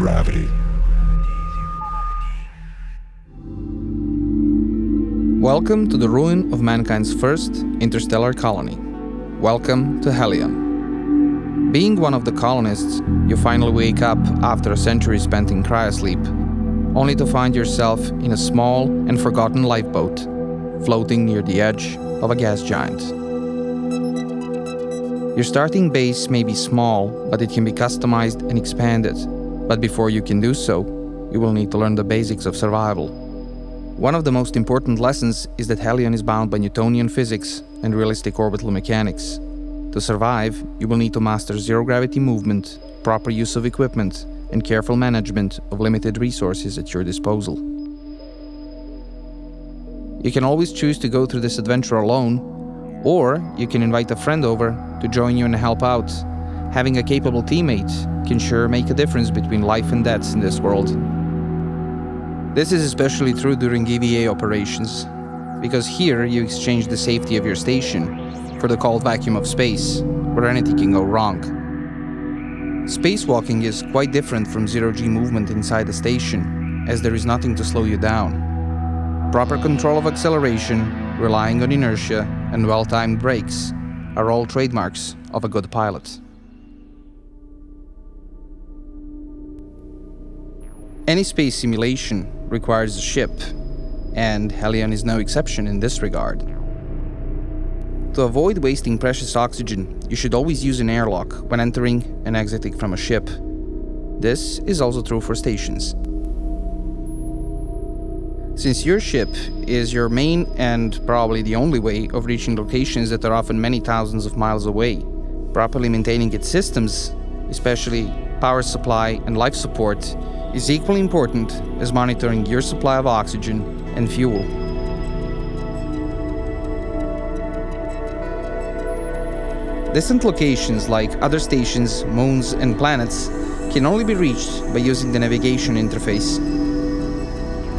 gravity. Welcome to the ruin of mankind's first interstellar colony. Welcome to Helion. Being one of the colonists, you finally wake up after a century spent in cryosleep, only to find yourself in a small and forgotten lifeboat, floating near the edge of a gas giant. Your starting base may be small, but it can be customized and expanded. But before you can do so, you will need to learn the basics of survival. One of the most important lessons is that Helion is bound by Newtonian physics and realistic orbital mechanics. To survive, you will need to master zero-gravity movement, proper use of equipment, and careful management of limited resources at your disposal. You can always choose to go through this adventure alone, or you can invite a friend over to join you and help out. Having a capable teammate can sure make a difference between life and death in this world. This is especially true during EVA operations, because here you exchange the safety of your station for the cold vacuum of space, where anything can go wrong. Spacewalking is quite different from zero-G movement inside the station, as there is nothing to slow you down. Proper control of acceleration, relying on inertia, and well-timed brakes are all trademarks of a good pilot. Any space simulation requires a ship, and Helion is no exception in this regard. To avoid wasting precious oxygen, you should always use an airlock when entering and exiting from a ship. This is also true for stations. Since your ship is your main and probably the only way of reaching locations that are often many thousands of miles away, properly maintaining its systems, especially power supply and life support, is equally important as monitoring your supply of oxygen and fuel. Distant locations like other stations, moons, and planets can only be reached by using the navigation interface.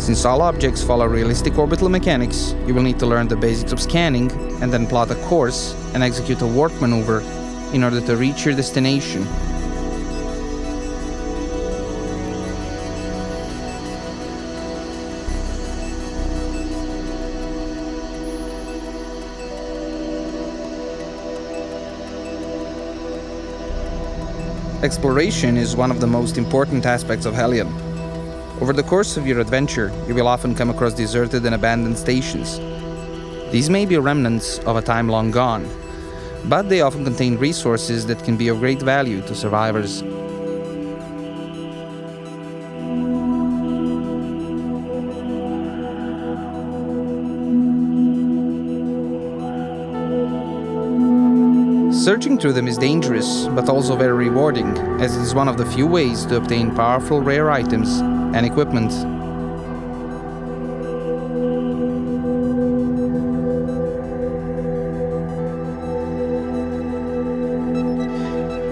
Since all objects follow realistic orbital mechanics, you will need to learn the basics of scanning and then plot a course and execute a warp maneuver in order to reach your destination. Exploration is one of the most important aspects of Helion. Over the course of your adventure, you will often come across deserted and abandoned stations. These may be remnants of a time long gone, but they often contain resources that can be of great value to survivors. Searching through them is dangerous, but also very rewarding, as it is one of the few ways to obtain powerful rare items and equipment.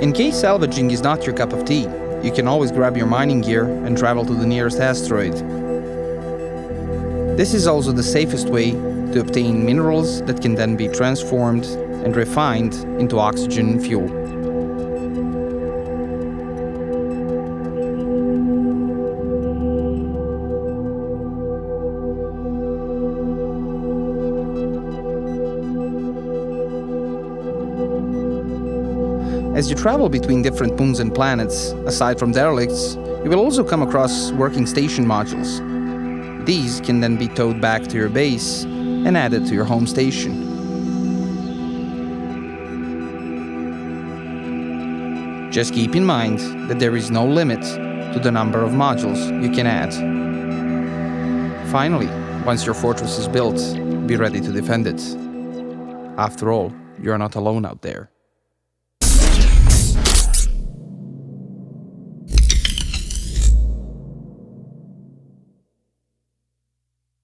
In case salvaging is not your cup of tea, you can always grab your mining gear and travel to the nearest asteroid. This is also the safest way to obtain minerals that can then be transformed and refined into oxygen and fuel. As you travel between different moons and planets, aside from derelicts, you will also come across working station modules. These can then be towed back to your base and added to your home station. Just keep in mind that there is no limit to the number of modules you can add. Finally, once your fortress is built, be ready to defend it. After all, you are not alone out there.